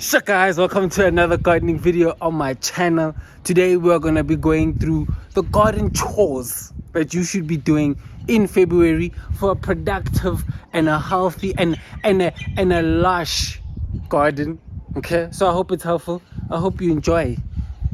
So guys, welcome to another gardening video on my channel. Today we're going to be going through the garden chores that you should be doing in February for a productive and a healthy and a lush garden. Okay, so I hope it's helpful. I hope you enjoy.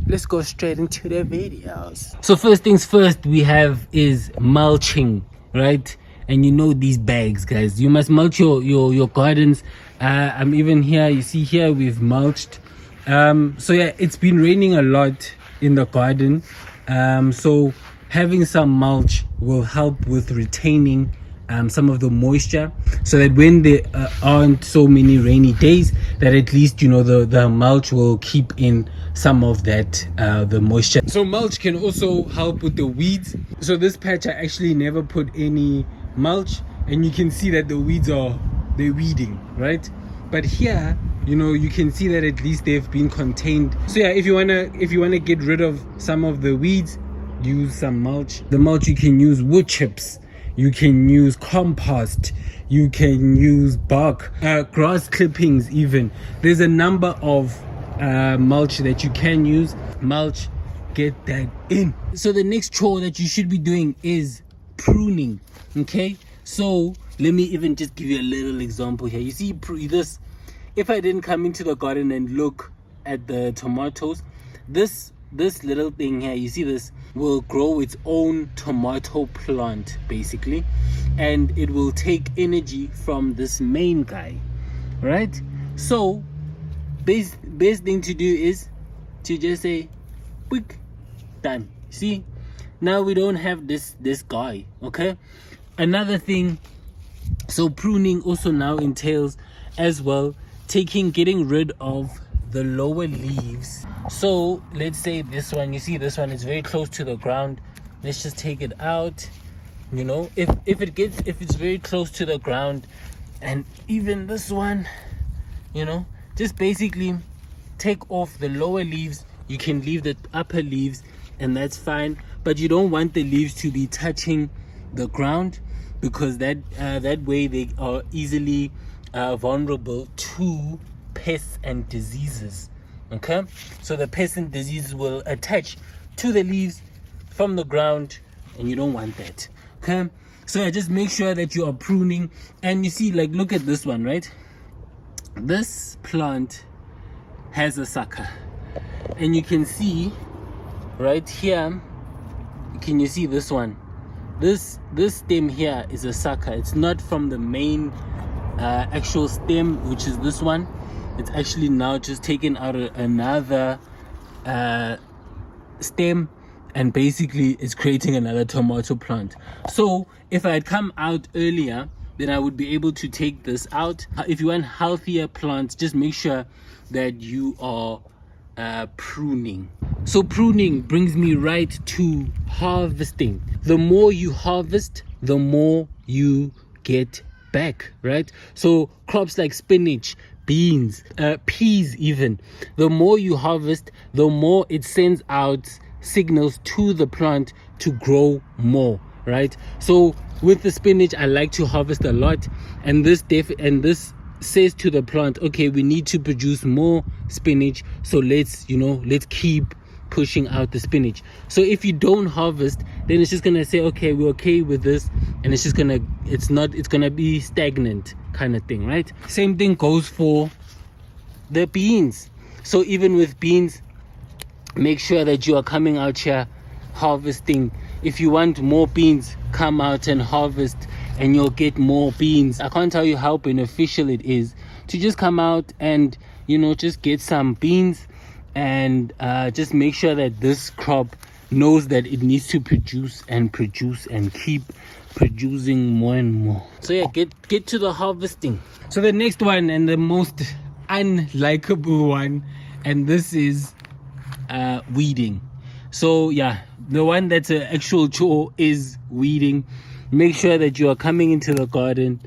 Let's go straight into the videos. So first things first we have is mulching, right? And you know these bags, guys, you must mulch your gardens. I'm even here, you see here we've mulched. So yeah, it's been raining a lot in the garden, so having some mulch will help with retaining some of the moisture, so that when there aren't so many rainy days, that at least you know the mulch will keep in some of that the moisture. So mulch can also help with the weeds. So this patch I actually never put any mulch, and you can see that the weeds they're weeding, right? But here, you know, you can see that at least they've been contained. So yeah, if you wanna get rid of some of the weeds, use some mulch. The mulch, you can use wood chips, you can use compost, you can use bark, grass clippings even. There's a number of mulch that you can use. Mulch, get that in. So the next chore that you should be doing is pruning. Okay, so let me even just give you a little example here. You see this, if I didn't come into the garden and look at the tomatoes, this little thing here, you see this, will grow its own tomato plant basically, and it will take energy from this main guy, right? So best thing to do is to just say quick, done. See, now we don't have this guy. Okay, another thing, so pruning also now entails as well getting rid of the lower leaves. So let's say this one, you see this one is very close to the ground. Let's just take it out. You know, if it's very close to the ground, and even this one, you know, just basically take off the lower leaves. You can leave the upper leaves, and that's fine, but you don't want the leaves to be touching the ground, because that way they are easily vulnerable to pests and diseases. Okay, so the pests and diseases will attach to the leaves from the ground, and you don't want that. Okay, so yeah, just make sure that you are pruning. And you see, like, look at this one, right? This plant has a sucker, and you can see right here, can you see this one? This stem here is a sucker. It's not from the main actual stem, which is this one. It's actually now just taken out another stem, and basically it's creating another tomato plant. So if I had come out earlier, then I would be able to take this out. If you want healthier plants, just make sure that you are pruning. So pruning brings me right to harvesting. The more you harvest, the more you get back, right? So crops like spinach, beans, peas even, the more you harvest, the more it sends out signals to the plant to grow more, right? So with the spinach, I like to harvest a lot, and this says to the plant, okay, we need to produce more spinach, so let's keep pushing out the spinach. So if you don't harvest, then it's just gonna say, okay, we're okay with this, and it's gonna be stagnant kind of thing, right? Same thing goes for the beans. So even with beans, make sure that you are coming out here harvesting. If you want more beans, come out and harvest, and you'll get more beans. I can't tell you how beneficial it is to just come out and, you know, just get some beans, and just make sure that this crop knows that it needs to produce and keep producing more and more. So yeah, get to the harvesting. So the next one, and the most unlikable one, and this is weeding. So yeah, the one that's an actual chore is weeding. Make sure that you are coming into the garden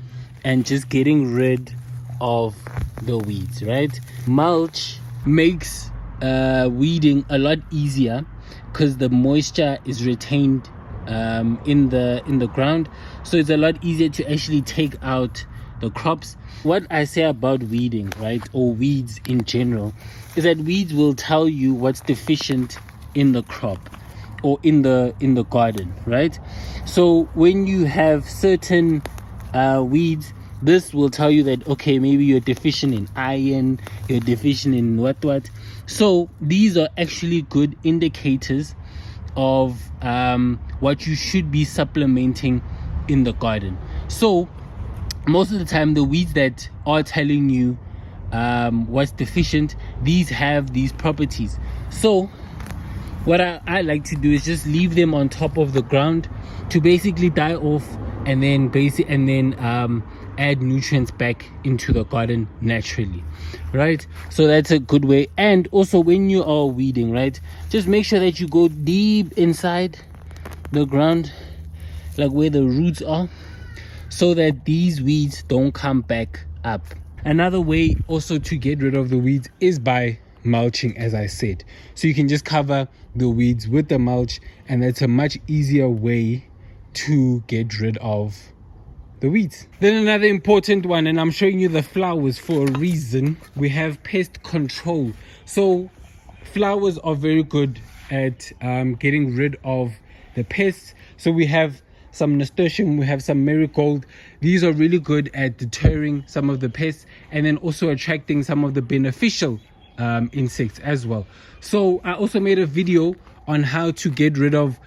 and just getting rid of the weeds, right? Mulch makes weeding a lot easier, because the moisture is retained in the ground, so it's a lot easier to actually take out the crops. What I say about weeding, right, or weeds in general, is that weeds will tell you what's deficient in the crop or in the garden, right? So when you have certain weeds, this will tell you that, okay, maybe you're deficient in iron, you're deficient in what. So these are actually good indicators of what you should be supplementing in the garden. So most of the time, the weeds that are telling you what's deficient, these have these properties. So what I like to do is just leave them on top of the ground to basically die off, and then add nutrients back into the garden naturally, right? So that's a good way. And also, when you are weeding, right, just make sure that you go deep inside the ground, like where the roots are, so that these weeds don't come back up. Another way also to get rid of the weeds is by mulching, as I said. So you can just cover the weeds with the mulch, and that's a much easier way to get rid of the weeds. Then another important one, and I'm showing you the flowers for a reason, we have pest control. So flowers are very good at getting rid of the pests. So we have some nasturtium, we have some marigold. These are really good at deterring some of the pests, and then also attracting some of the beneficial insects as well. So I also made a video on how to get rid of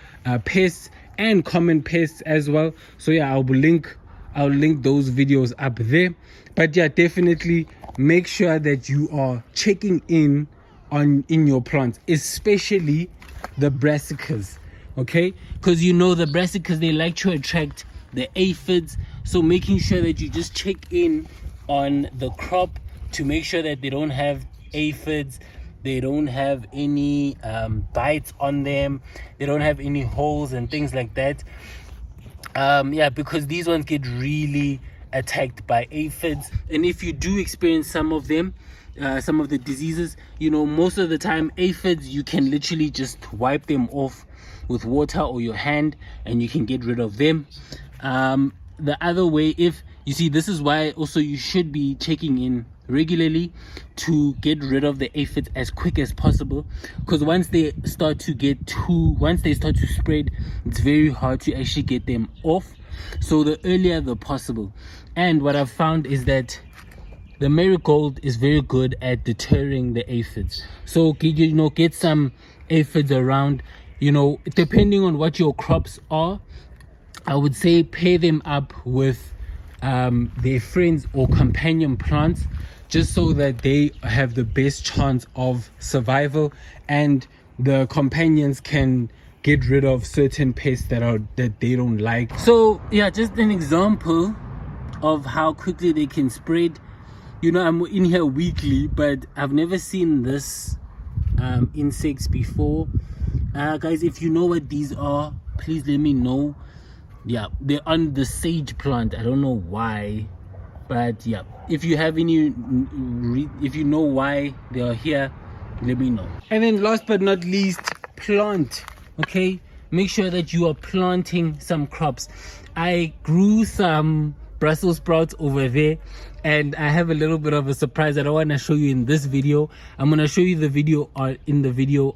pests and common pests as well. So yeah, I'll link those videos up there. But yeah, definitely make sure that you are checking in your plants, especially the brassicas, okay? Because the brassicas, they like to attract the aphids. So making sure that you just check in on the crop to make sure that they don't have aphids, they don't have any bites on them, they don't have any holes and things like that. Because these ones get really attacked by aphids. And if you do experience some of them, some of the diseases, most of the time aphids, you can literally just wipe them off with water or your hand, and you can get rid of them. The other way, if you see, this is why also you should be checking in regularly to get rid of the aphids as quick as possible, because once they start to spread, it's very hard to actually get them off. So the earlier the possible. And what I've found is that the marigold is very good at deterring the aphids. So get some aphids around, depending on what your crops are. I would say pair them up with their friends or companion plants, just so that they have the best chance of survival, and the companions can get rid of certain pests that they don't like. So yeah, just an example of how quickly they can spread. I'm in here weekly, but I've never seen this insects before. Guys, if you know what these are, please let me know. Yeah, they're on the sage plant. I don't know why, but yeah, if you have any if you know why they are here, let me know. And then last but not least, plant. Okay, make sure that you are planting some crops. I grew some Brussels sprouts over there, and I have a little bit of a surprise that I want to show you in this video. I'm going to show you the video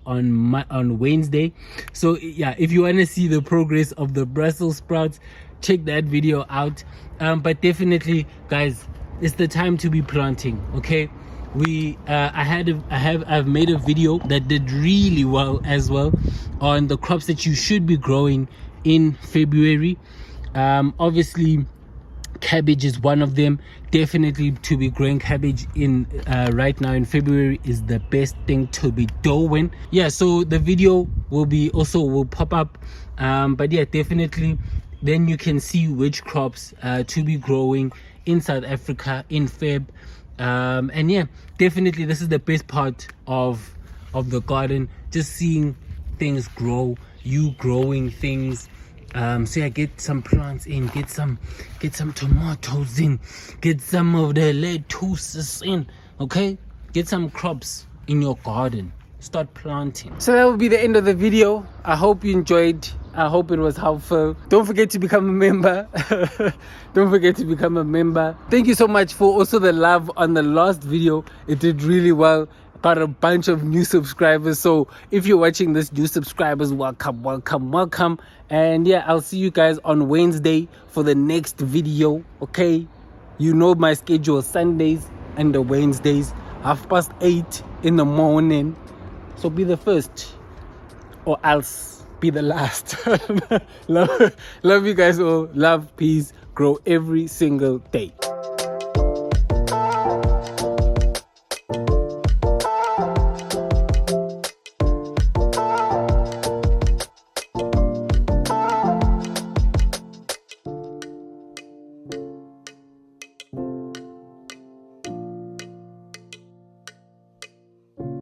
on Wednesday. So yeah, if you want to see the progress of the Brussels sprouts, check that video out. But definitely, guys, it's the time to be planting. Okay, I've made a video that did really well as well on the crops that you should be growing in February. Obviously, cabbage is one of them. Definitely to be growing cabbage in right now in February is the best thing to be doing. Yeah, so the video will pop up, but yeah, definitely then you can see which crops to be growing in South Africa in Feb. And yeah, definitely this is the best part of the garden, just seeing things grow, you growing things. So yeah, get some plants in, get some tomatoes in, get some of the lettuces in, okay? Get some crops in your garden. Start planting. So that will be the end of the video. I hope you enjoyed I hope it was helpful. Don't forget to become a member. Don't forget to become a member. Thank you so much for also the love on the last video. It did really well. Got a bunch of new subscribers. So if you're watching this, new subscribers, welcome. And yeah, I'll see you guys on Wednesday for the next video. Okay, you know my schedule: Sundays and the Wednesdays, 8:30 in the morning. So be the first or else be the last. Love you guys all. Love, peace, grow every single day.